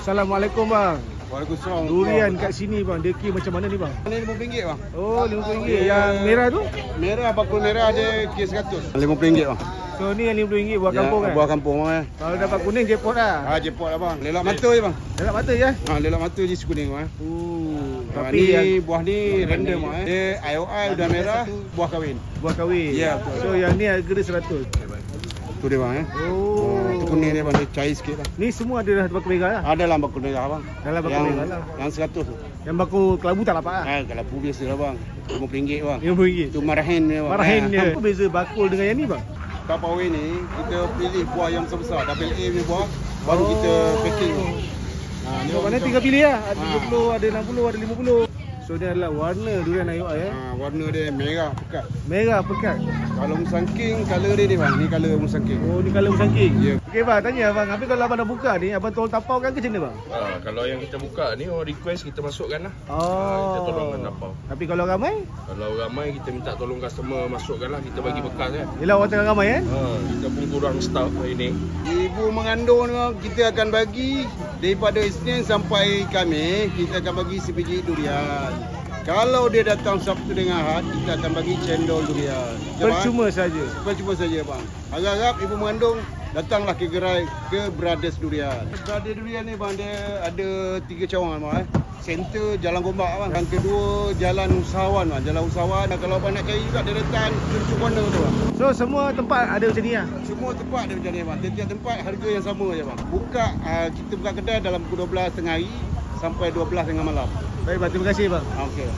Assalamualaikum bang. Waalaikumsalam. Durian kat sini bang, dia kira macam mana ni bang? Ini RM50 bang. Oh RM50. Yang merah tu? Merah bakul merah dia kira 100. RM50 bang. So ni yang RM50 buah kampung kan? Buah kampung bang. Kalau dapat kuning jackpot lah. Jackpot lah bang. Lelak mata je bang. Lelak mata je? Lelak mata je sekuning bang. Tapi ni yang buah ni random bang. Dia IOI udah merah, buah kahwin. Buah kahwin. Ya betul. So yang ni harga dia 100. Tu dia bang tu kuning dia bang, dia cair sikit bang. Ni semua ada dah bakul merah lah. Ada lah bakul merah bang. Dalam bakul merah lah. Yang 100 tu. Yang bakul kelabu tak dapat lah. Kelabu biasa lah bang. RM50 bang. RM50. Tu marahin dia bang. Marahin dia. Apa beza bakul dengan yang ni bang? Kapawin ni kita pilih buah yang besar-besar, double A punya buah baru kita packing. Ni mana tinggal pilih lah. Ada 20, ada 60, ada 50. So dia adalah warna durian IOI Warna dia merah pekat. Merah pekat. Kalau musangking color dia ni bang, ni color musangking. Oh ni color musangking. Ya. Okey bang, tanya bang, habis kalau abang dah buka ni, abang tolong tapau kan ke macam mana bang? Kalau yang kita buka ni orang request kita masukkan lah. Kita tolongkan tapau. Tapi kalau ramai? Kalau ramai kita minta tolong customer masukkan lah, kita bagi bekas kan. Yelah orang tengah ramai kan? Kita pun kurang staff hari ni. Ibu mengandung ni kita akan bagi daripada Isnin sampai Khamis, kita akan bagi sebiji durian. Kalau dia datang Sabtu dengan Ahad, kita akan bagi cendol durian. Percuma saja. Percuma saja bang. Harap-harap ibu mengandung datanglah ke gerai ke Brothers Durian. Brothers Durian ni bang, dia ada 3 cawangan bang. Center Jalan Gombak bang. Yang kedua Jalan Usahawan bang. Jalan Usahawan. Kalau abang nak cari juga dia datang Cucu Corner tu bang. So semua tempat ada macam ni lah? Semua tempat ada macam ni bang. Setiap tempat harga yang sama je bang. Kita buka kedai dalam pukul 12 tengah hari sampai 12 tengah malam. Baik bang, terima kasih bang. Okey.